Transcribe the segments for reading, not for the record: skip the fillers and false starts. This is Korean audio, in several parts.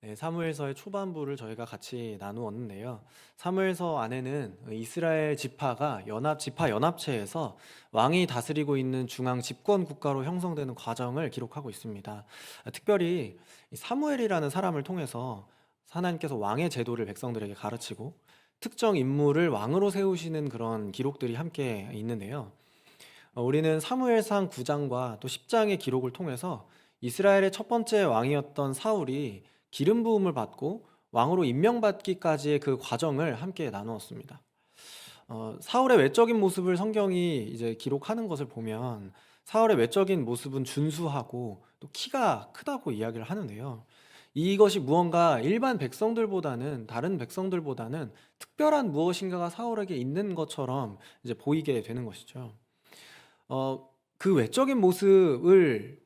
네, 사무엘서의 초반부를 저희가 같이 나누었는데요. 사무엘서 안에는 이스라엘 지파가 지파 연합체에서 왕이 다스리고 있는 중앙 집권 국가로 형성되는 과정을 기록하고 있습니다. 특별히 이 사무엘이라는 사람을 통해서 하나님께서 왕의 제도를 백성들에게 가르치고 특정 인물을 왕으로 세우시는 그런 기록들이 함께 있는데요. 우리는 사무엘상 9장과 또 10장의 기록을 통해서 이스라엘의 첫 번째 왕이었던 사울이 기름 부음을 받고 왕으로 임명받기까지의 그 과정을 함께 나누었습니다. 사울의 외적인 모습을 성경이 이제 기록하는 것을 보면 사울의 외적인 모습은 준수하고 또 키가 크다고 이야기를 하는데요. 이것이 무언가 일반 백성들보다는 다른 백성들보다는 특별한 무엇인가가 사울에게 있는 것처럼 이제 보이게 되는 것이죠. 그 외적인 모습을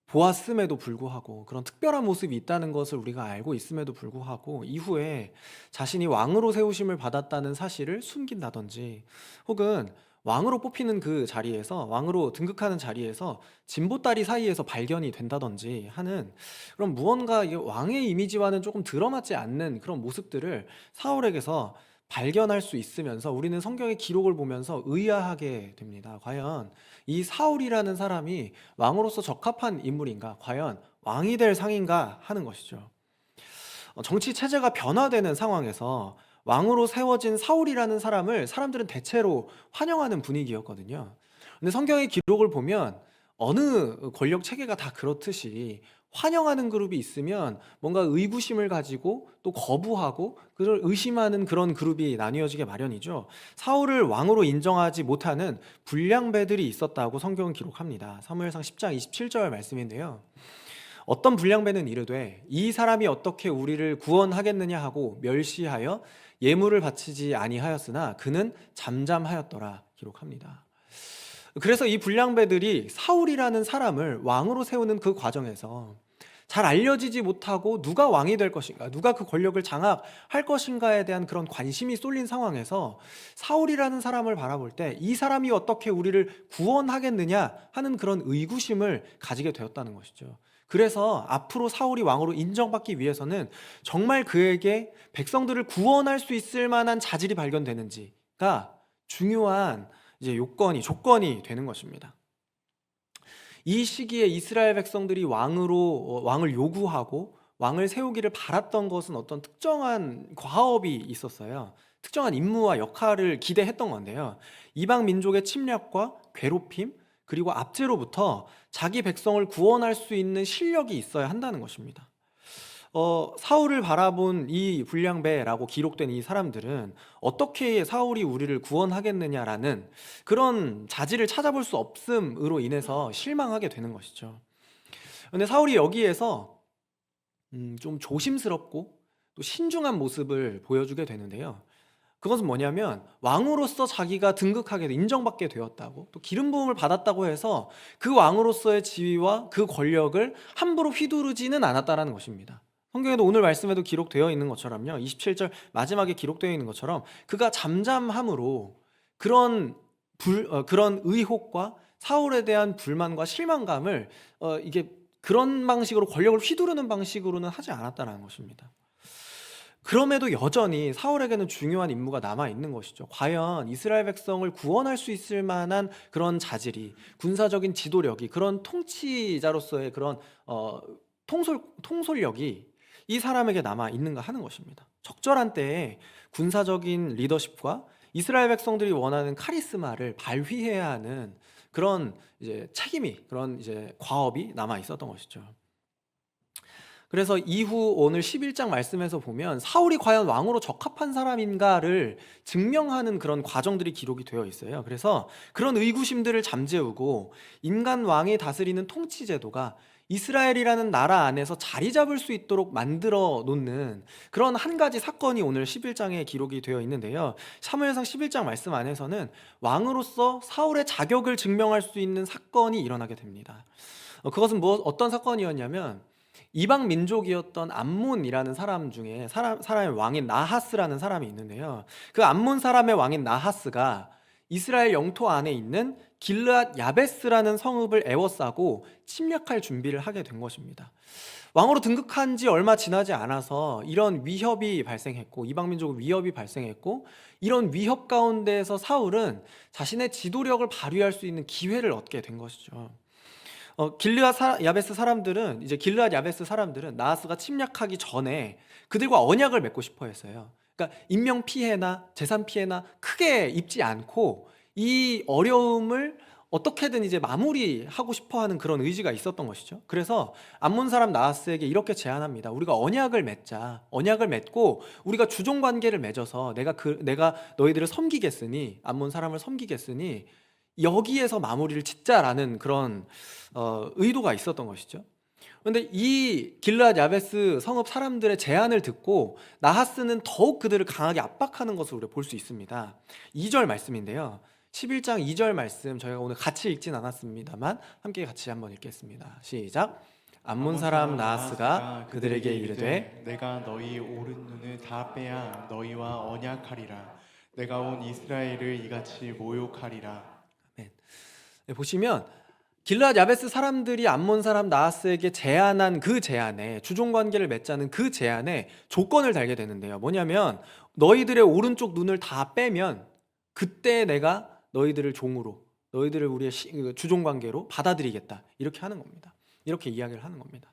보았음에도 불구하고 그런 특별한 모습이 있다는 것을 우리가 알고 있음에도 불구하고 이후에 자신이 왕으로 세우심을 받았다는 사실을 숨긴다든지 혹은 왕으로 뽑히는 그 자리에서 왕으로 등극하는 자리에서 진보다리 사이에서 발견이 된다든지 하는 그런 무언가 왕의 이미지와는 조금 들어맞지 않는 그런 모습들을 사울에게서 발견할 수 있으면서 우리는 성경의 기록을 보면서 의아하게 됩니다. 과연 이 사울이라는 사람이 왕으로서 적합한 인물인가? 과연 왕이 될 상인가? 하는 것이죠. 정치 체제가 변화되는 상황에서 왕으로 세워진 사울이라는 사람을 사람들은 대체로 환영하는 분위기였거든요. 근데 성경의 기록을 보면 어느 권력 체계가 다 그렇듯이 환영하는 그룹이 있으면 뭔가 의구심을 가지고 또 거부하고 그걸 의심하는 그런 그룹이 나뉘어지게 마련이죠. 사울을 왕으로 인정하지 못하는 불량배들이 있었다고 성경은 기록합니다. 사무엘상 10장 27절 말씀인데요. 어떤 불량배는 이르되 이 사람이 어떻게 우리를 구원하겠느냐 하고 멸시하여 예물을 바치지 아니하였으나 그는 잠잠하였더라 기록합니다. 그래서 이 불량배들이 사울이라는 사람을 왕으로 세우는 그 과정에서 잘 알려지지 못하고 누가 왕이 될 것인가, 누가 그 권력을 장악할 것인가에 대한 그런 관심이 쏠린 상황에서 사울이라는 사람을 바라볼 때 이 사람이 어떻게 우리를 구원하겠느냐 하는 그런 의구심을 가지게 되었다는 것이죠. 그래서 앞으로 사울이 왕으로 인정받기 위해서는 정말 그에게 백성들을 구원할 수 있을 만한 자질이 발견되는지가 중요한 이제 조건이 되는 것입니다. 이 시기에 이스라엘 백성들이 왕을 요구하고 왕을 세우기를 바랐던 것은 어떤 특정한 과업이 있었어요. 특정한 임무와 역할을 기대했던 건데요. 이방 민족의 침략과 괴롭힘 그리고 압제로부터 자기 백성을 구원할 수 있는 실력이 있어야 한다는 것입니다. 사울을 바라본 이 불량배라고 기록된 이 사람들은 어떻게 사울이 우리를 구원하겠느냐라는 그런 자질을 찾아볼 수 없음으로 인해서 실망하게 되는 것이죠. 근데 사울이 여기에서 좀 조심스럽고 또 신중한 모습을 보여주게 되는데요. 그것은 뭐냐면 왕으로서 자기가 등극하게 인정받게 되었다고 또 기름 부음을 받았다고 해서 그 왕으로서의 지위와 그 권력을 함부로 휘두르지는 않았다라는 것입니다. 성경에도 오늘 말씀에도 기록되어 있는 것처럼요. 27절 마지막에 기록되어 있는 것처럼 그가 잠잠함으로 그런 의혹과 사울에 대한 불만과 실망감을 이게 그런 방식으로 권력을 휘두르는 방식으로는 하지 않았다는 것입니다. 그럼에도 여전히 사울에게는 중요한 임무가 남아 있는 것이죠. 과연 이스라엘 백성을 구원할 수 있을 만한 그런 자질이, 군사적인 지도력이, 그런 통치자로서의 그런 통솔력이 이 사람에게 남아 있는가 하는 것입니다. 적절한 때에 군사적인 리더십과 이스라엘 백성들이 원하는 카리스마를 발휘해야 하는 그런 이제 책임이, 그런 이제 과업이 남아 있었던 것이죠. 그래서 이후 오늘 11장 말씀에서 보면 사울이 과연 왕으로 적합한 사람인가를 증명하는 그런 과정들이 기록이 되어 있어요. 그래서 그런 의구심들을 잠재우고 인간 왕이 다스리는 통치 제도가 이스라엘이라는 나라 안에서 자리 잡을 수 있도록 만들어 놓는 그런 한 가지 사건이 오늘 11장에 기록이 되어 있는데요. 사무엘상 11장 말씀 안에서는 왕으로서 사울의 자격을 증명할 수 있는 사건이 일어나게 됩니다. 그것은 어떤 사건이었냐면 이방 민족이었던 암몬이라는 사람 중에 사람의 왕인 나하스라는 사람이 있는데요. 그 암몬 사람의 왕인 나하스가 이스라엘 영토 안에 있는 길르앗 야베스라는 성읍을 에워싸고 침략할 준비를 하게 된 것입니다. 왕으로 등극한 지 얼마 지나지 않아서 이런 위협이 발생했고 이방 민족의 위협이 발생했고 이런 위협 가운데에서 사울은 자신의 지도력을 발휘할 수 있는 기회를 얻게 된 것이죠. 야베스 사람들은 이제 길르앗 야베스 사람들은 나하스가 침략하기 전에 그들과 언약을 맺고 싶어 했어요. 그러니까 인명 피해나 재산 피해나 크게 입지 않고 이 어려움을 어떻게든 이제 마무리하고 싶어 하는 그런 의지가 있었던 것이죠. 그래서 암몬 사람 나하스에게 이렇게 제안합니다. 우리가 언약을 맺자. 언약을 맺고 우리가 주종 관계를 맺어서 내가 너희들을 섬기겠으니 암몬 사람을 섬기겠으니 여기에서 마무리를 짓자라는 그런 의도가 있었던 것이죠. 그런데 이 길르앗 야베스 성읍 사람들의 제안을 듣고 나하스는 더욱 그들을 강하게 압박하는 것을 우리가 볼 수 있습니다. 2절 말씀인데요. 11장 2절 말씀 저희가 오늘 같이 읽진 않았습니다만 함께 같이 한번 읽겠습니다. 시작. 암몬 사람 나하스가 그들에게 이르되 내가 너희 오른 눈을 다 빼야 너희와 언약하리라. 내가 온 이스라엘을 이같이 모욕하리라. 네, 보시면 길르앗 야베스 사람들이 암몬 사람 나하스에게 제안한 그 제안에 주종 관계를 맺자는 그 제안에 조건을 달게 되는데요. 뭐냐면 너희들의 오른쪽 눈을 다 빼면 그때 내가 너희들을 종으로 너희들을 우리의 주종 관계로 받아들이겠다 이렇게 하는 겁니다. 이렇게 이야기를 하는 겁니다.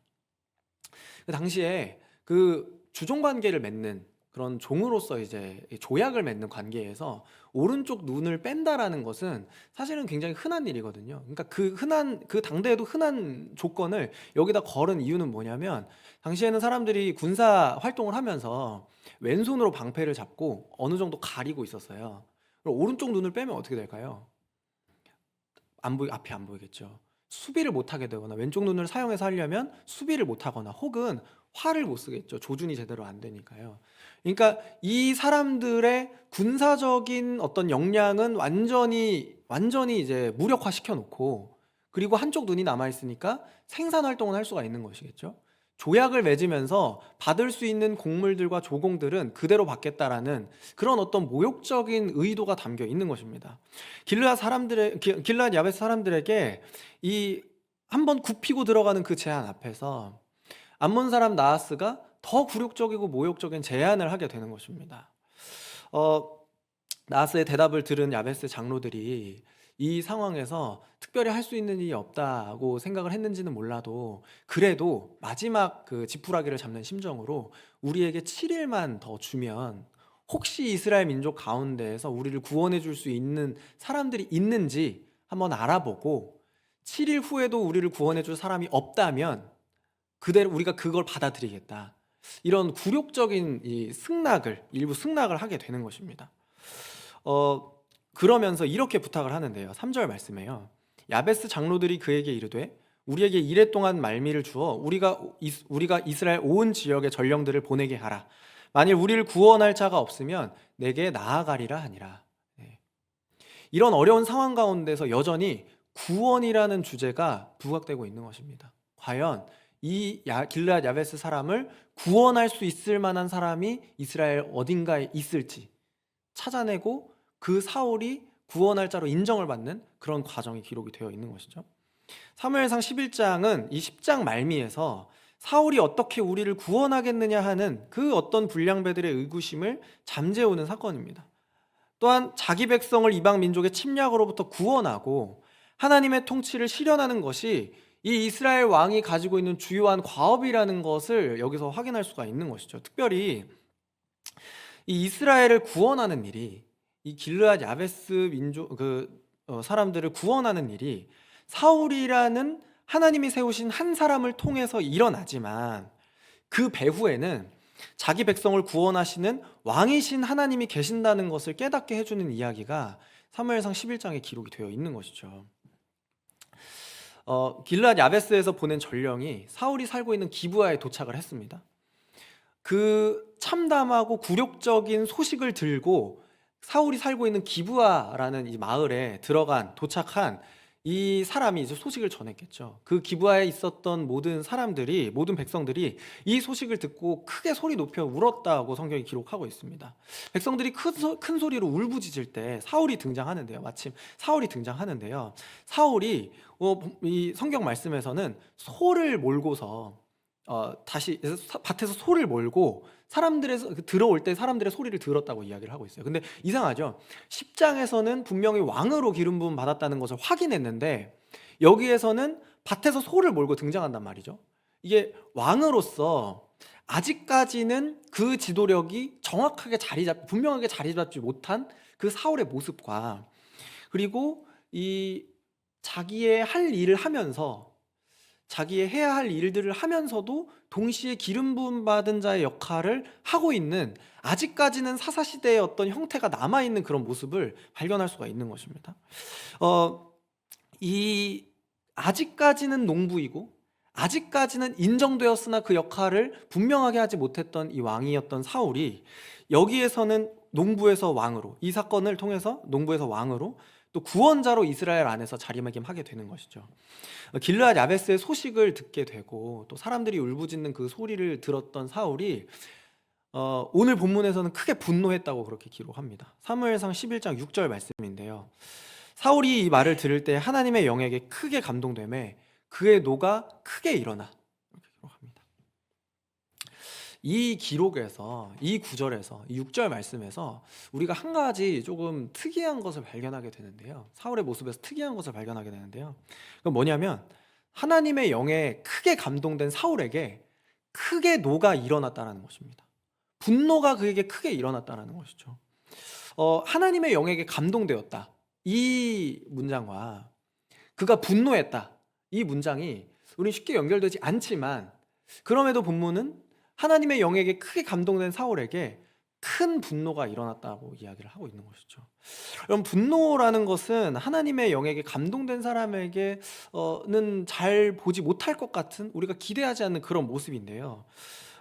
그 당시에 그 주종 관계를 맺는 그런 종으로서 이제 조약을 맺는 관계에서 오른쪽 눈을 뺀다라는 것은 사실은 굉장히 흔한 일이거든요. 그러니까 그 당대에도 흔한 조건을 여기다 걸은 이유는 뭐냐면 당시에는 사람들이 군사 활동을 하면서 왼손으로 방패를 잡고 어느 정도 가리고 있었어요. 그럼 오른쪽 눈을 빼면 어떻게 될까요? 앞이 안 보이겠죠. 수비를 못 하게 되거나 왼쪽 눈을 사용해서 하려면 수비를 못 하거나 혹은 활을 못 쓰겠죠. 조준이 제대로 안 되니까요. 그러니까 이 사람들의 군사적인 어떤 역량은 완전히 이제 무력화 시켜 놓고 그리고 한쪽 눈이 남아 있으니까 생산 활동을 할 수가 있는 것이겠죠. 조약을 맺으면서 받을 수 있는 곡물들과 조공들은 그대로 받겠다라는 그런 어떤 모욕적인 의도가 담겨 있는 것입니다. 길르앗 야베스 사람들에게 이 한번 굽히고 들어가는 그 제안 앞에서 암몬 사람 나하스가 더 굴욕적이고 모욕적인 제안을 하게 되는 것입니다. 나하스의 대답을 들은 야베스 장로들이 이 상황에서 특별히 할 수 있는 일이 없다고 생각을 했는지는 몰라도 그래도 마지막 그 지푸라기를 잡는 심정으로 우리에게 7일만 더 주면 혹시 이스라엘 민족 가운데에서 우리를 구원해 줄 수 있는 사람들이 있는지 한번 알아보고 7일 후에도 우리를 구원해 줄 사람이 없다면 그대로 우리가 그걸 받아들이겠다. 이런 굴욕적인 일부 승낙을 하게 되는 것입니다. 그러면서 이렇게 부탁을 하는데요. 3절 말씀에요. 야베스 장로들이 그에게 이르되 우리에게 이레 동안 말미를 주어 우리가 이스라엘 온 지역의 전령들을 보내게 하라. 만일 우리를 구원할 자가 없으면 내게 나아가리라 하니라. 네. 이런 어려운 상황 가운데서 여전히 구원이라는 주제가 부각되고 있는 것입니다. 과연 이 길르앗 야베스 사람을 구원할 수 있을 만한 사람이 이스라엘 어딘가에 있을지 찾아내고 그 사울이 구원할 자로 인정을 받는 그런 과정이 기록이 되어 있는 것이죠. 사무엘상 11장은 이 10장 말미에서 사울이 어떻게 우리를 구원하겠느냐 하는 그 어떤 불량배들의 의구심을 잠재우는 사건입니다. 또한 자기 백성을 이방 민족의 침략으로부터 구원하고 하나님의 통치를 실현하는 것이 이 이스라엘 왕이 가지고 있는 주요한 과업이라는 것을 여기서 확인할 수가 있는 것이죠. 특별히 이 이스라엘을 구원하는 일이 이 길르앗 야베스 민족 사람들을 구원하는 일이 사울이라는 하나님이 세우신 한 사람을 통해서 일어나지만 그 배후에는 자기 백성을 구원하시는 왕이신 하나님이 계신다는 것을 깨닫게 해주는 이야기가 사무엘상 11장에 기록이 되어 있는 것이죠. 길르앗 야베스에서 보낸 전령이 사울이 살고 있는 기브아에 도착을 했습니다. 그 참담하고 굴욕적인 소식을 들고 사울이 살고 있는 기브아라는 이 마을에 도착한 이 사람이 이제 소식을 전했겠죠. 그 기브아에 있었던 모든 백성들이 이 소식을 듣고 크게 소리 높여 울었다고 성경이 기록하고 있습니다. 백성들이 큰 소리로 울부짖을 때 사울이 등장하는데요. 마침 사울이 등장하는데요. 사울이 이 성경 말씀에서는 소를 몰고서 다시 밭에서 소를 몰고 사람들의 들어올 때 사람들의 소리를 들었다고 이야기를 하고 있어요. 근데 이상하죠? 10장에서는 분명히 왕으로 기름 부음 받았다는 것을 확인했는데 여기에서는 밭에서 소를 몰고 등장한단 말이죠. 이게 왕으로서 아직까지는 그 지도력이 정확하게 분명하게 자리 잡지 못한 그 사울의 모습과, 그리고 이 자기의 할 일을 하면서 자기의 해야 할 일들을 하면서도 동시에 기름 부음 받은 자의 역할을 하고 있는, 아직까지는 사사시대의 어떤 형태가 남아있는 그런 모습을 발견할 수가 있는 것입니다. 이 아직까지는 농부이고 아직까지는 인정되었으나 그 역할을 분명하게 하지 못했던 이 왕이었던 사울이 여기에서는 농부에서 왕으로, 이 사건을 통해서 농부에서 왕으로 또 구원자로 이스라엘 안에서 자리매김하게 되는 것이죠. 길르앗 야베스의 소식을 듣게 되고 또 사람들이 울부짖는 그 소리를 들었던 사울이 오늘 본문에서는 크게 분노했다고 그렇게 기록합니다. 사무엘상 11장 6절 말씀인데요. 사울이 이 말을 들을 때 하나님의 영에게 크게 감동되매 그의 노가 크게 일어나, 이렇게 기록합니다. 이 기록에서, 이 구절에서, 이 6절 말씀에서 우리가 한 가지 조금 특이한 것을 발견하게 되는데요. 사울의 모습에서 특이한 것을 발견하게 되는데요. 그건 뭐냐면 하나님의 영에 크게 감동된 사울에게 크게 노가 일어났다는 것입니다. 분노가 그에게 크게 일어났다는 것이죠. 하나님의 영에게 감동되었다, 이 문장과 그가 분노했다, 이 문장이 우리 쉽게 연결되지 않지만, 그럼에도 본문은 하나님의 영에게 크게 감동된 사울에게 큰 분노가 일어났다고 이야기를 하고 있는 것이죠. 여러분, 분노라는 것은 하나님의 영에게 감동된 사람에게는 잘 보지 못할 것 같은, 우리가 기대하지 않는 그런 모습인데요.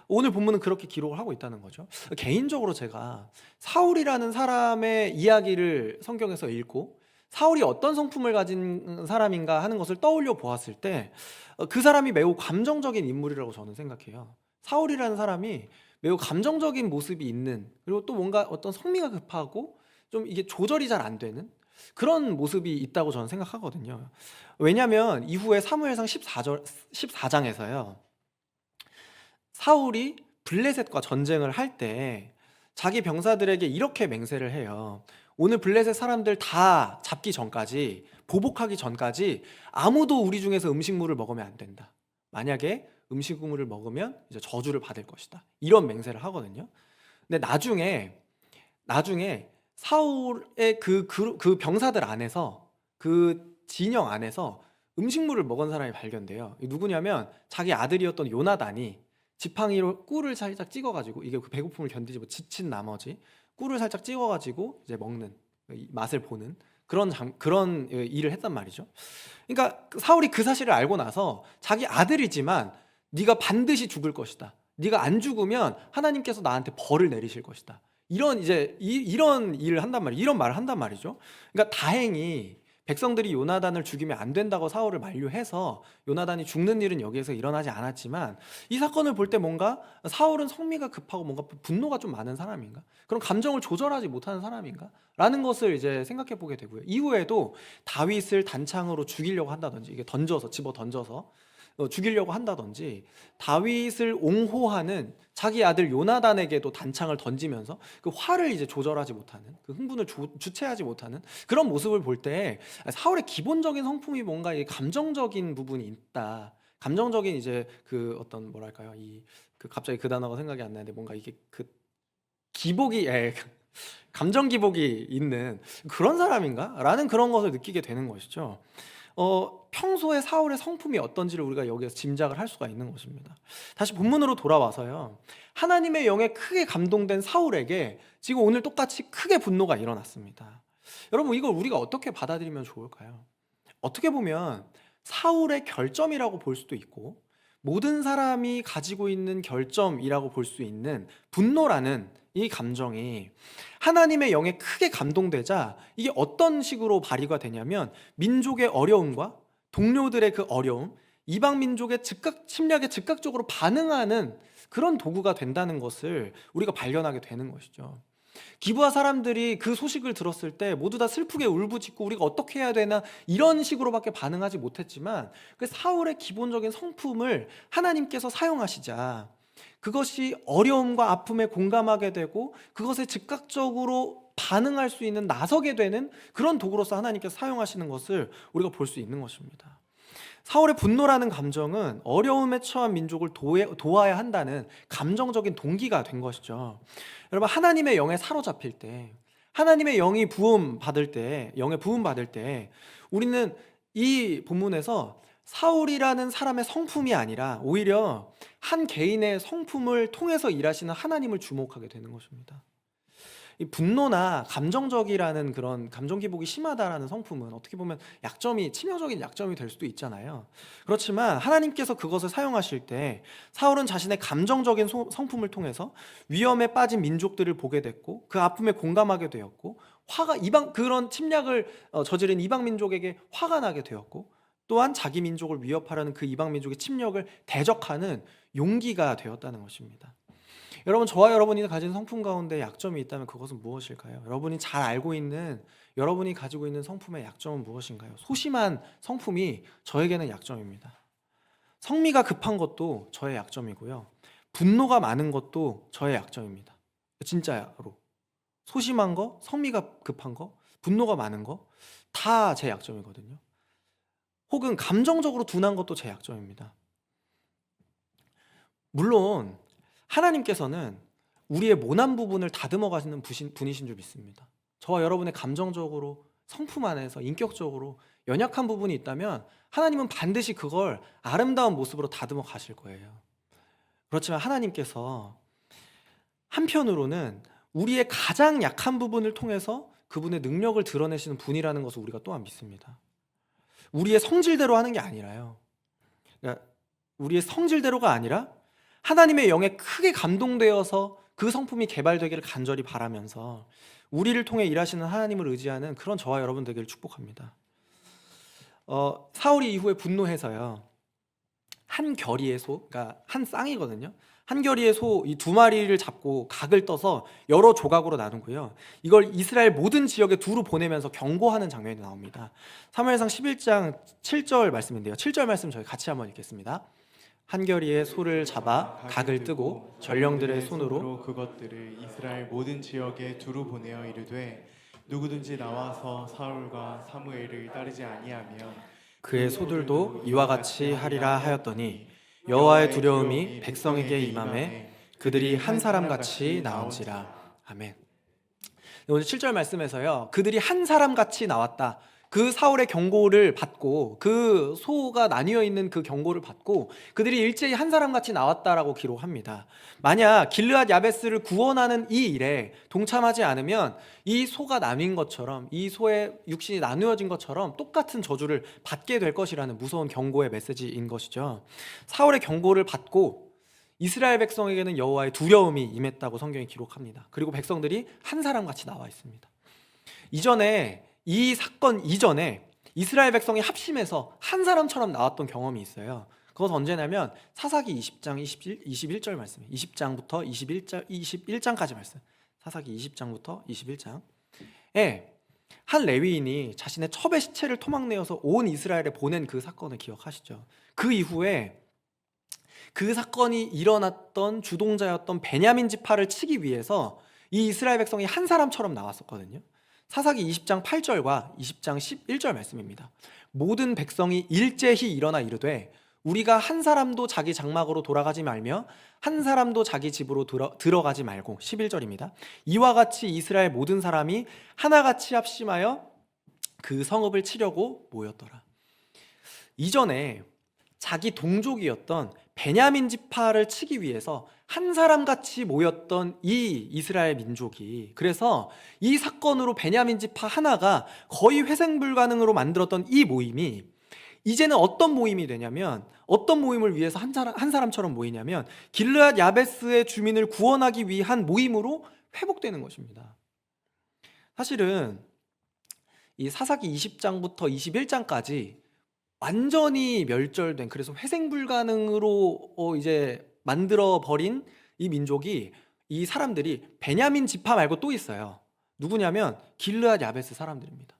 오늘 본문은 그렇게 기록을 하고 있다는 거죠. 개인적으로 제가 사울이라는 사람의 이야기를 성경에서 읽고 사울이 어떤 성품을 가진 사람인가 하는 것을 떠올려 보았을 때 그 사람이 매우 감정적인 인물이라고 저는 생각해요. 사울이라는 사람이 매우 감정적인 모습이 있는, 그리고 또 뭔가 어떤 성미가 급하고 좀 이게 조절이 잘 안 되는 그런 모습이 있다고 저는 생각하거든요. 왜냐하면 이후에 사무엘상 14장에서요, 사울이 블레셋과 전쟁을 할 때 자기 병사들에게 이렇게 맹세를 해요. 오늘 블레셋 사람들 다 잡기 전까지, 보복하기 전까지 아무도 우리 중에서 음식물을 먹으면 안 된다. 만약에 음식물을 먹으면 이제 저주를 받을 것이다, 이런 맹세를 하거든요. 근데 나중에 사울의 그 병사들 안에서, 그 진영 안에서 음식물을 먹은 사람이 발견돼요. 누구냐면 자기 아들이었던 요나단이 지팡이로 꿀을 살짝 찍어가지고, 이게 그 배고픔을 견디지 못 지친 나머지 꿀을 살짝 찍어가지고 이제 먹는, 이 맛을 보는 그런 일을 했단 말이죠. 그러니까 사울이 그 사실을 알고 나서 자기 아들이지만 네가 반드시 죽을 것이다, 네가 안 죽으면 하나님께서 나한테 벌을 내리실 것이다, 이런 이런 일을 한단 말이에요. 이런 말을 한단 말이죠. 그러니까 다행히 백성들이 요나단을 죽이면 안 된다고 사울을 만류해서 요나단이 죽는 일은 여기에서 일어나지 않았지만, 이 사건을 볼 때 뭔가 사울은 성미가 급하고 뭔가 분노가 좀 많은 사람인가? 그런 감정을 조절하지 못하는 사람인가? 라는 것을 이제 생각해 보게 되고요. 이후에도 다윗을 단창으로 죽이려고 한다든지, 이게 집어 던져서 죽이려고 한다든지, 다윗을 옹호하는 자기 아들 요나단에게도 단창을 던지면서 그 화를 이제 조절하지 못하는, 그 흥분을 주체하지 못하는 그런 모습을 볼 때 사울의 기본적인 성품이 뭔가 이 감정적인 부분이 있다. 감정적인 이제 그 어떤 뭐랄까요, 갑자기 그 단어가 생각이 안 나는데, 뭔가 이게 그 기복이 감정 기복이 있는 그런 사람인가? 라는 그런 것을 느끼게 되는 것이죠. 평소에 사울의 성품이 어떤지를 우리가 여기에서 짐작을 할 수가 있는 것입니다. 다시 본문으로 돌아와서요, 하나님의 영에 크게 감동된 사울에게 지금 오늘 똑같이 크게 분노가 일어났습니다. 여러분, 이걸 우리가 어떻게 받아들이면 좋을까요? 어떻게 보면 사울의 결점이라고 볼 수도 있고, 모든 사람이 가지고 있는 결점이라고 볼 수 있는 분노라는 이 감정이 하나님의 영에 크게 감동되자 이게 어떤 식으로 발휘가 되냐면, 민족의 어려움과 동료들의 그 어려움, 이방 민족의 침략에 즉각적으로 반응하는 그런 도구가 된다는 것을 우리가 발견하게 되는 것이죠. 기브아 사람들이 그 소식을 들었을 때 모두 다 슬프게 울부짖고 우리가 어떻게 해야 되나 이런 식으로밖에 반응하지 못했지만 그 사울의 기본적인 성품을 하나님께서 사용하시자 그것이 어려움과 아픔에 공감하게 되고 그것에 즉각적으로 반응할 수 있는 나서게 되는 그런 도구로서 하나님께서 사용하시는 것을 우리가 볼 수 있는 것입니다. 사울의 분노라는 감정은 어려움에 처한 민족을 도와야 한다는 감정적인 동기가 된 것이죠. 여러분, 하나님의 영에 사로잡힐 때, 하나님의 영이 부음 받을 때, 영에 부음 받을 때 우리는 이 본문에서 사울이라는 사람의 성품이 아니라 오히려 한 개인의 성품을 통해서 일하시는 하나님을 주목하게 되는 것입니다. 이 분노나 감정적이라는 그런 감정 기복이 심하다라는 성품은 어떻게 보면 약점이 치명적인 약점이 될 수도 있잖아요. 그렇지만 하나님께서 그것을 사용하실 때 사울은 자신의 감정적인 성품을 통해서 위험에 빠진 민족들을 보게 됐고 그 아픔에 공감하게 되었고 그런 침략을 저지른 이방 민족에게 화가 나게 되었고 또한 자기 민족을 위협하려는 그 이방 민족의 침략을 대적하는 용기가 되었다는 것입니다. 여러분, 저와 여러분이 가진 성품 가운데 약점이 있다면 그것은 무엇일까요? 여러분이 잘 알고 있는 여러분이 가지고 있는 성품의 약점은 무엇인가요? 소심한 성품이 저에게는 약점입니다. 성미가 급한 것도 저의 약점이고요. 분노가 많은 것도 저의 약점입니다. 진짜로. 소심한 거, 성미가 급한 거, 분노가 많은 거 다 제 약점이거든요. 혹은 감정적으로 둔한 것도 제 약점입니다. 물론 하나님께서는 우리의 모난 부분을 다듬어 가시는 분이신 줄 믿습니다. 저와 여러분의 감정적으로 성품 안에서 인격적으로 연약한 부분이 있다면 하나님은 반드시 그걸 아름다운 모습으로 다듬어 가실 거예요. 그렇지만 하나님께서 한편으로는 우리의 가장 약한 부분을 통해서 그분의 능력을 드러내시는 분이라는 것을 우리가 또한 믿습니다. 우리의 성질대로 하는 게 아니라요. 그러니까 우리의 성질대로가 아니라 하나님의 영에 크게 감동되어서 그 성품이 개발되기를 간절히 바라면서 우리를 통해 일하시는 하나님을 의지하는 그런 저와 여러분 되기를 축복합니다. 사울이 이후에 분노해서요. 한 겨리의 소, 그러니까 한 쌍이거든요. 한 겨리의 소 이 두 마리를 잡고 각을 떠서 여러 조각으로 나누고요. 이걸 이스라엘 모든 지역에 두루 보내면서 경고하는 장면이 나옵니다. 사무엘상 11장 7절 말씀인데요. 7절 말씀 저희 같이 한번 읽겠습니다. 한 겨리의 소를 잡아 각을 뜨고 전령들의 손으로 그것들을 이스라엘 모든 지역에 두루 보내어 이르되 누구든지 나와서 사울과 사무엘을 따르지 아니하면 그의 소들도 이와 같이 하리라 하였더니 여호와의 두려움이 백성에게 임함에 그들이 한 사람같이 나온지라. 아멘. 오늘 7절 말씀에서요. 그들이 한 사람같이 나왔다. 그 사울의 경고를 받고 그 소가 나뉘어 있는 그 경고를 받고 그들이 일제히 한 사람같이 나왔다라고 기록합니다. 만약 길르앗 야베스를 구원하는 이 일에 동참하지 않으면 이 소가 나뉜 것처럼 이 소의 육신이 나누어진 것처럼 똑같은 저주를 받게 될 것이라는 무서운 경고의 메시지인 것이죠. 사울의 경고를 받고 이스라엘 백성에게는 여호와의 두려움이 임했다고 성경이 기록합니다. 그리고 백성들이 한 사람같이 나와 있습니다. 이 사건 이전에 이스라엘 백성이 합심해서 한 사람처럼 나왔던 경험이 있어요. 그것 언제냐면 사사기 20장 21절 말씀, 20장부터 21장까지 말씀. 사사기 20장부터 21장에 한 레위인이 자신의 첩의 시체를 토막내어서 온 이스라엘에 보낸 그 사건을 기억하시죠? 그 이후에 그 사건이 일어났던 주동자였던 베냐민 지파를 치기 위해서 이 이스라엘 백성이 한 사람처럼 나왔었거든요. 사사기 20장 8절과 20장 11절 말씀입니다. 모든 백성이 일제히 일어나 이르되 우리가 한 사람도 자기 장막으로 돌아가지 말며 한 사람도 자기 집으로 들어가지 말고. 11절입니다. 이와 같이 이스라엘 모든 사람이 하나같이 합심하여 그 성읍을 치려고 모였더라. 이전에 자기 동족이었던 베냐민 지파를 치기 위해서 한 사람같이 모였던 이 이스라엘 민족이, 그래서 이 사건으로 베냐민 지파 하나가 거의 회생 불가능으로 만들었던 이 모임이 이제는 어떤 모임이 되냐면, 어떤 모임을 위해서 한 사람처럼 모이냐면 길르앗 야베스의 주민을 구원하기 위한 모임으로 회복되는 것입니다. 사실은 이 사사기 20장부터 21장까지 완전히 멸절된, 그래서 회생 불가능으로 이제 만들어 버린 이 민족이 이 사람들이 베냐민 지파 말고 또 있어요. 누구냐면 길르앗 야베스 사람들입니다.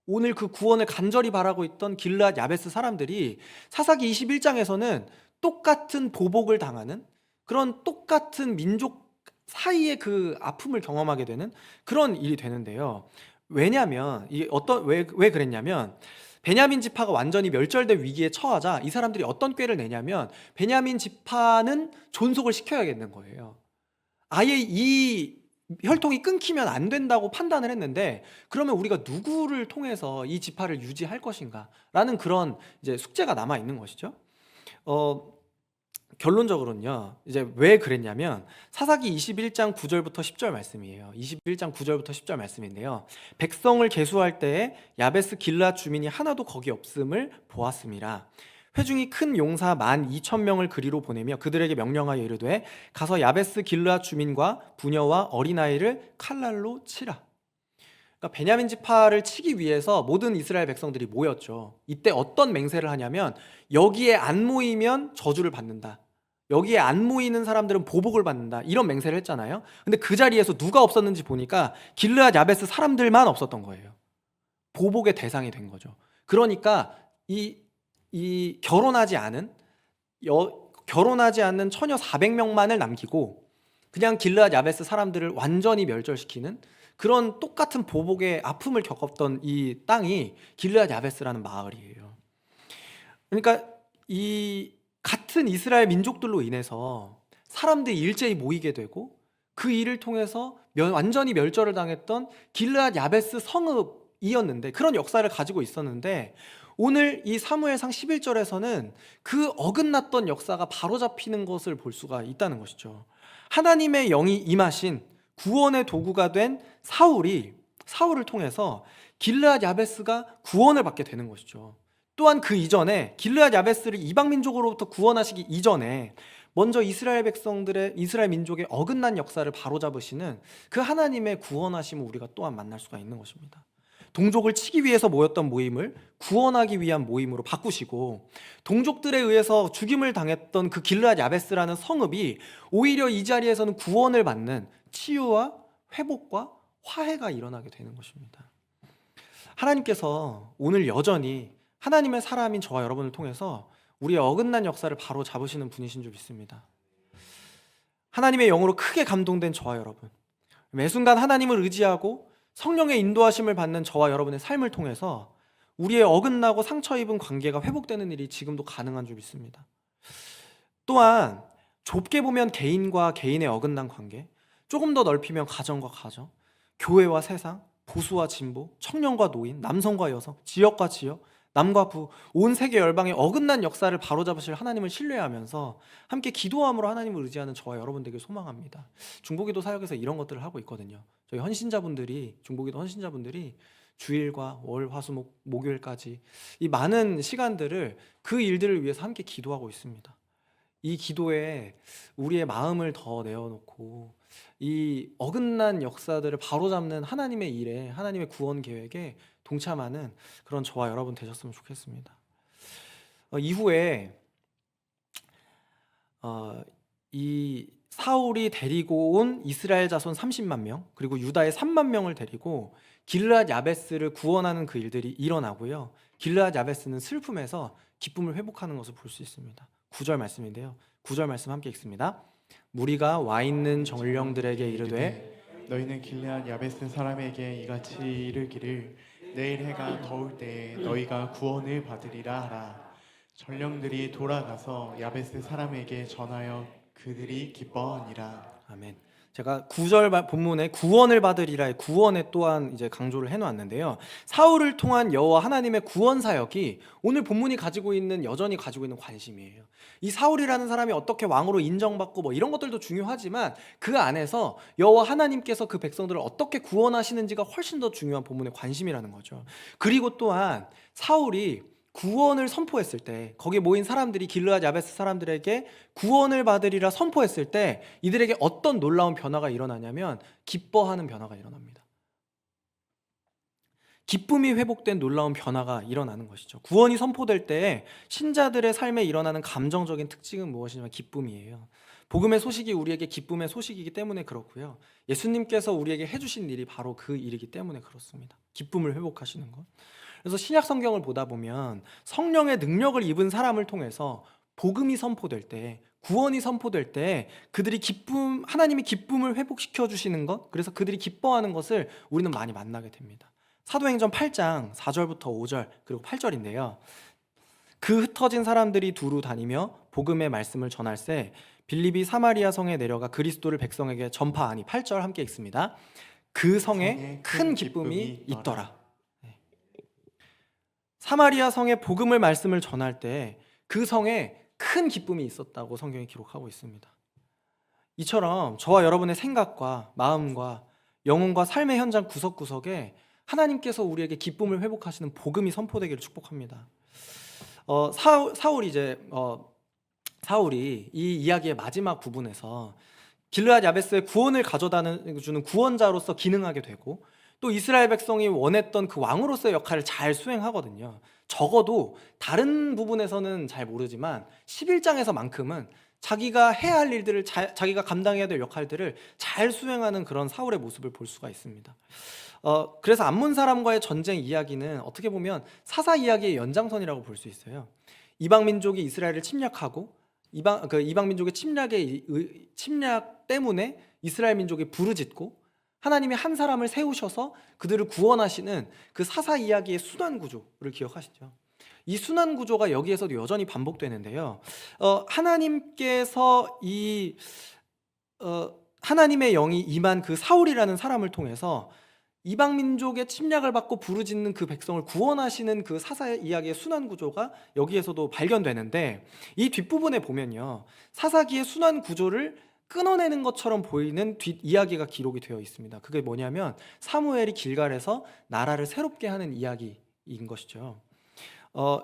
오늘 그 구원을 간절히 바라고 있던 길르앗 야베스 사람들이 사사기 21장에서는 똑같은 보복을 당하는 그런 똑같은 민족 사이의 그 아픔을 경험하게 되는 그런 일이 되는데요. 왜냐면 왜 그랬냐면 베냐민 지파가 완전히 멸절될 위기에 처하자 이 사람들이 어떤 꾀를 내냐면 베냐민 지파는 존속을 시켜야겠는 거예요. 아예 이 혈통이 끊기면 안 된다고 판단을 했는데 그러면 우리가 누구를 통해서 이 지파를 유지할 것인가라는 그런 이제 숙제가 남아 있는 것이죠. 결론적으로는요. 이제 왜 그랬냐면 사사기 21장 9절부터 10절 말씀이에요. 21장 9절부터 10절 말씀인데요. 백성을 계수할 때에 야베스 길르앗 주민이 하나도 거기 없음을 보았습니다. 회중이 큰 용사 12,000명을 그리로 보내며 그들에게 명령하여 이르되 가서 야베스 길르앗 주민과 부녀와 어린아이를 칼날로 치라. 그러니까 베냐민 지파를 치기 위해서 모든 이스라엘 백성들이 모였죠. 이때 어떤 맹세를 하냐면 여기에 안 모이면 저주를 받는다. 여기에 안 모이는 사람들은 보복을 받는다. 이런 맹세를 했잖아요. 근데 그 자리에서 누가 없었는지 보니까 길르앗 야베스 사람들만 없었던 거예요. 보복의 대상이 된 거죠. 그러니까 이 결혼하지 않은 처녀 400명만을 남기고 그냥 길르앗 야베스 사람들을 완전히 멸절시키는 그런 똑같은 보복의 아픔을 겪었던 이 땅이 길르앗 야베스라는 마을이에요. 그러니까 이 같은 이스라엘 민족들로 인해서 사람들이 일제히 모이게 되고 그 일을 통해서 완전히 멸절을 당했던 길르앗 야베스 성읍이었는데 그런 역사를 가지고 있었는데 오늘 이 사무엘상 11절에서는 그 어긋났던 역사가 바로잡히는 것을 볼 수가 있다는 것이죠. 하나님의 영이 임하신 구원의 도구가 된 사울을 통해서 길르앗 야베스가 구원을 받게 되는 것이죠. 또한 그 이전에 길르앗 야베스를 이방 민족으로부터 구원하시기 이전에 먼저 이스라엘 민족의 어긋난 역사를 바로잡으시는 그 하나님의 구원하심을 우리가 또한 만날 수가 있는 것입니다. 동족을 치기 위해서 모였던 모임을 구원하기 위한 모임으로 바꾸시고 동족들에 의해서 죽임을 당했던 그 길르앗 야베스라는 성읍이 오히려 이 자리에서는 구원을 받는 치유와 회복과 화해가 일어나게 되는 것입니다. 하나님께서 오늘 여전히 하나님의 사람인 저와 여러분을 통해서 우리의 어긋난 역사를 바로 잡으시는 분이신 줄 믿습니다. 하나님의 영으로 크게 감동된 저와 여러분, 매 순간 하나님을 의지하고 성령의 인도하심을 받는 저와 여러분의 삶을 통해서 우리의 어긋나고 상처 입은 관계가 회복되는 일이 지금도 가능한 줄 믿습니다. 또한 좁게 보면 개인과 개인의 어긋난 관계, 조금 더 넓히면 가정과 가정, 교회와 세상, 보수와 진보, 청년과 노인, 남성과 여성, 지역과 지역, 남과 부, 온 세계 열방의 어긋난 역사를 바로잡으실 하나님을 신뢰하면서 함께 기도함으로 하나님을 의지하는 저와 여러분 되길 소망합니다. 중보기도 사역에서 이런 것들을 하고 있거든요. 저희 중보기도 헌신자분들이 주일과 월, 화, 수, 목요일까지 이 많은 시간들을 그 일들을 위해서 함께 기도하고 있습니다. 이 기도에 우리의 마음을 더 내어놓고 이 어긋난 역사들을 바로잡는 하나님의 일에, 하나님의 구원 계획에 동참하는 그런 저와 여러분 되셨으면 좋겠습니다. 이후에 이 사울이 데리고 온 이스라엘 자손 30만 명 그리고 유다의 3만 명을 데리고 길르앗 야베스를 구원하는 그 일들이 일어나고요. 길르앗 야베스는 슬픔에서 기쁨을 회복하는 것을 볼 수 있습니다. 9절 말씀인데요. 9절 말씀 함께 읽습니다. 무리가 와 있는 정령들에게 이르되 너희는 길르앗 야베스 사람에게 이같이 이르기를 내일 해가 더울 때에 너희가 구원을 받으리라 하라. 전령들이 돌아가서 야베스 사람에게 전하여 그들이 기뻐하니라. 아멘. 제가 9절 본문에 구원을 받으리라의 구원에 또한 이제 강조를 해놓았는데요. 사울을 통한 여호와 하나님의 구원 사역이 오늘 본문이 여전히 가지고 있는 관심이에요. 이 사울이라는 사람이 어떻게 왕으로 인정받고 뭐 이런 것들도 중요하지만 그 안에서 여호와 하나님께서 그 백성들을 어떻게 구원하시는지가 훨씬 더 중요한 본문의 관심이라는 거죠. 그리고 또한 사울이 구원을 선포했을 때 거기에 모인 사람들이 길르앗 야베스 사람들에게 구원을 받으리라 선포했을 때 이들에게 어떤 놀라운 변화가 일어나냐면 기뻐하는 변화가 일어납니다. 기쁨이 회복된 놀라운 변화가 일어나는 것이죠. 구원이 선포될 때 신자들의 삶에 일어나는 감정적인 특징은 무엇이냐면 기쁨이에요. 복음의 소식이 우리에게 기쁨의 소식이기 때문에 그렇고요. 예수님께서 우리에게 해주신 일이 바로 그 일이기 때문에 그렇습니다. 기쁨을 회복하시는 것. 그래서 신약 성경을 보다 보면 성령의 능력을 입은 사람을 통해서 복음이 선포될 때, 구원이 선포될 때 그들이 하나님이 기쁨을 회복시켜 주시는 것, 그래서 그들이 기뻐하는 것을 우리는 많이 만나게 됩니다. 사도행전 8장 4절부터 5절 그리고 8절인데요. 그 흩어진 사람들이 두루 다니며 복음의 말씀을 전할세 빌립이 사마리아 성에 내려가 그리스도를 백성에게 전파하니. 8절 함께 읽습니다. 그 성에 큰 기쁨이 있더라. 사마리아 성에 복음을 말씀을 전할 때 그 성에 큰 기쁨이 있었다고 성경이 기록하고 있습니다. 이처럼 저와 여러분의 생각과 마음과 영혼과 삶의 현장 구석구석에 하나님께서 우리에게 기쁨을 회복하시는 복음이 선포되기를 축복합니다. 사울이 이 이야기의 마지막 부분에서 길르앗 야베스의 구원을 가져다 주는 구원자로서 기능하게 되고, 또 이스라엘 백성이 원했던 그 왕으로서의 역할을 잘 수행하거든요. 적어도 다른 부분에서는 잘 모르지만 11장에서만큼은 자기가 해야 할 일들을 자기가 감당해야 될 역할들을 잘 수행하는 그런 사울의 모습을 볼 수가 있습니다. 그래서 암몬 사람과의 전쟁 이야기는 어떻게 보면 사사 이야기의 연장선이라고 볼 수 있어요. 이방 민족이 이스라엘을 침략하고 이방 민족의 침략 때문에 이스라엘 민족이 부르짖고 하나님이 한 사람을 세우셔서 그들을 구원하시는 그 사사 이야기의 순환 구조를 기억하시죠? 이 순환 구조가 여기에서도 여전히 반복되는데요. 하나님께서 하나님의 영이 임한 그 사울이라는 사람을 통해서 이방 민족의 침략을 받고 부르짖는 그 백성을 구원하시는 그 사사 이야기의 순환 구조가 여기에서도 발견되는데, 이 뒷부분에 보면요, 사사기의 순환 구조를 끊어내는 것처럼 보이는 뒷 이야기가 기록이 되어 있습니다. 그게 뭐냐면 사무엘이 길갈에서 나라를 새롭게 하는 이야기인 것이죠.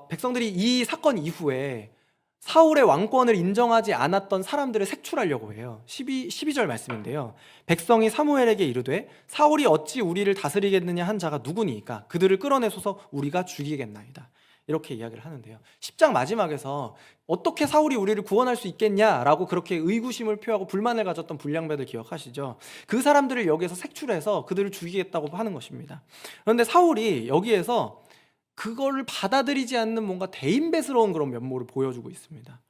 백성들이 이 사건 이후에 사울의 왕권을 인정하지 않았던 사람들을 색출하려고 해요. 12절 말씀인데요. 백성이 사무엘에게 이르되 사울이 어찌 우리를 다스리겠느냐 한 자가 누구니까 그들을 끌어내소서 우리가 죽이겠나이다. 이렇게 이야기를 하는데요. 10장 마지막에서 어떻게 사울이 우리를 구원할 수 있겠냐라고 그렇게 의구심을 표하고 불만을 가졌던 불량배들 기억하시죠? 그 사람들을 여기에서 색출해서 그들을 죽이겠다고 하는 것입니다. 그런데 사울이 여기에서 그거를 받아들이지 않는 뭔가 대인배스러운 그런 면모를 보여주고 있습니다.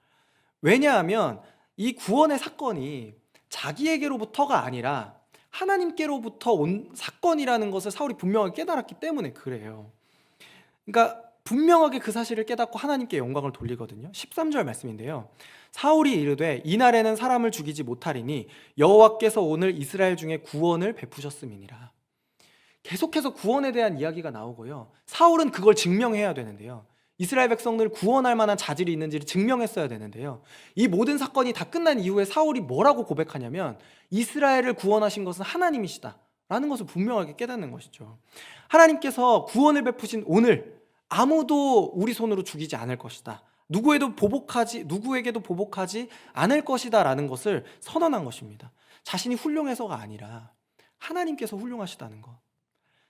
왜냐하면 이 구원의 사건이 자기에게로부터가 아니라 하나님께로부터 온 사건이라는 것을 사울이 분명하게 깨달았기 때문에 그래요. 그러니까 분명하게 그 사실을 깨닫고 하나님께 영광을 돌리거든요. 13절 말씀인데요. 사울이 이르되 이날에는 사람을 죽이지 못하리니 여호와께서 오늘 이스라엘 중에 구원을 베푸셨음이니라. 계속해서 구원에 대한 이야기가 나오고요. 사울은 그걸 증명해야 되는데요. 이스라엘 백성들을 구원할 만한 자질이 있는지를 증명했어야 되는데요. 이 모든 사건이 다 끝난 이후에 사울이 뭐라고 고백하냐면 이스라엘을 구원하신 것은 하나님이시다 라는 것을 분명하게 깨닫는 것이죠. 하나님께서 구원을 베푸신 오늘 아무도 우리 손으로 죽이지 않을 것이다, 누구에게도 보복하지 않을 것이다 라는 것을 선언한 것입니다. 자신이 훌륭해서가 아니라 하나님께서 훌륭하시다는 것,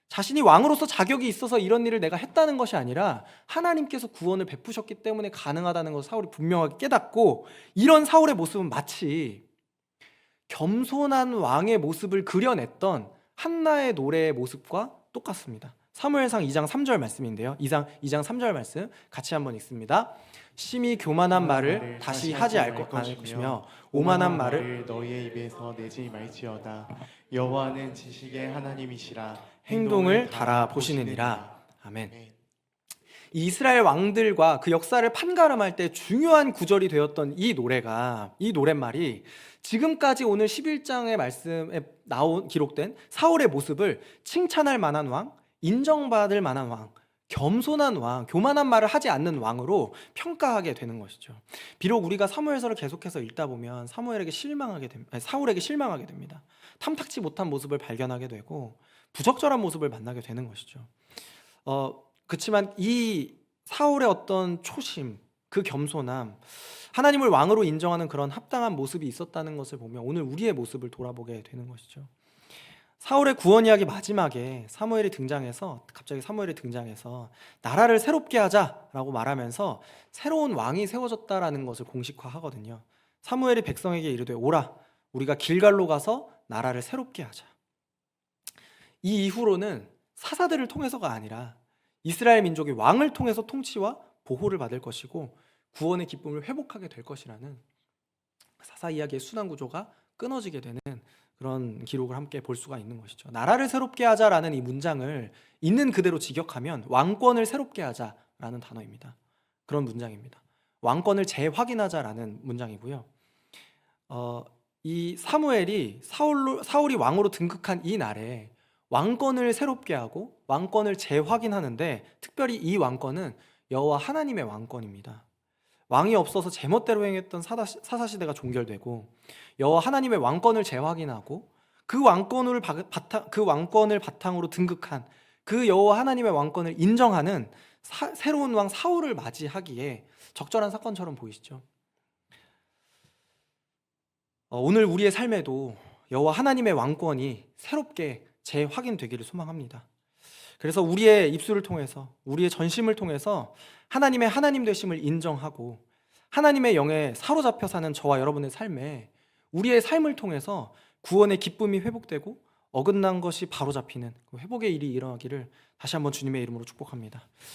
자신이 왕으로서 자격이 있어서 이런 일을 내가 했다는 것이 아니라 하나님께서 구원을 베푸셨기 때문에 가능하다는 것을 사울이 분명하게 깨닫고, 이런 사울의 모습은 마치 겸손한 왕의 모습을 그려냈던 한나의 노래의 모습과 똑같습니다. 사무엘상 2장 3절 말씀인데요. 2장 3절 말씀 같이 한번 읽습니다. 심히 교만한 말을 다시 하지 않을 것이며 오만한 말을 너희의 입에서 내지 말지어다. 여호와는 지식의 하나님이시라. 행동을 달아보시느니라. 아멘. 이 이스라엘 왕들과 그 역사를 판가름할 때 중요한 구절이 되었던 이 노랫말이 지금까지 오늘 11장의 말씀에 기록된 사울의 모습을 칭찬할 만한 왕, 인정받을 만한 왕, 겸손한 왕, 교만한 말을 하지 않는 왕으로 평가하게 되는 것이죠. 비록 우리가 사무엘서를 계속해서 읽다 보면 사울에게 실망하게 됩니다. 탐탁치 못한 모습을 발견하게 되고 부적절한 모습을 만나게 되는 것이죠. 그렇지만 이 사울의 어떤 초심, 그 겸손함, 하나님을 왕으로 인정하는 그런 합당한 모습이 있었다는 것을 보면 오늘 우리의 모습을 돌아보게 되는 것이죠. 사울의 구원 이야기 마지막에 갑자기 사무엘이 등장해서 나라를 새롭게 하자라고 말하면서 새로운 왕이 세워졌다라는 것을 공식화하거든요. 사무엘이 백성에게 이르되 오라 우리가 길갈로 가서 나라를 새롭게 하자. 이 이후로는 사사들을 통해서가 아니라 이스라엘 민족이 왕을 통해서 통치와 보호를 받을 것이고 구원의 기쁨을 회복하게 될 것이라는 사사 이야기의 순환 구조가 끊어지게 되는 그런 기록을 함께 볼 수가 있는 것이죠. 나라를 새롭게 하자라는 이 문장을 있는 그대로 직역하면 왕권을 새롭게 하자라는 단어입니다. 그런 문장입니다. 왕권을 재확인하자라는 문장이고요. 이 사무엘이 사울이 왕으로 등극한 이 날에 왕권을 새롭게 하고 왕권을 재확인하는데 특별히 이 왕권은 여호와 하나님의 왕권입니다. 왕이 없어서 제멋대로 행했던 사사시대가 종결되고 여호와 하나님의 왕권을 재확인하고 그 왕권을 바탕으로 등극한 그 여호와 하나님의 왕권을 인정하는 새로운 왕 사울을 맞이하기에 적절한 사건처럼 보이시죠? 오늘 우리의 삶에도 여호와 하나님의 왕권이 새롭게 재확인되기를 소망합니다. 그래서 우리의 입술을 통해서 우리의 전심을 통해서 하나님의 하나님 되심을 인정하고 하나님의 영에 사로잡혀 사는 저와 여러분의 삶에 우리의 삶을 통해서 구원의 기쁨이 회복되고 어긋난 것이 바로잡히는 그 회복의 일이 일어나기를 다시 한번 주님의 이름으로 축복합니다.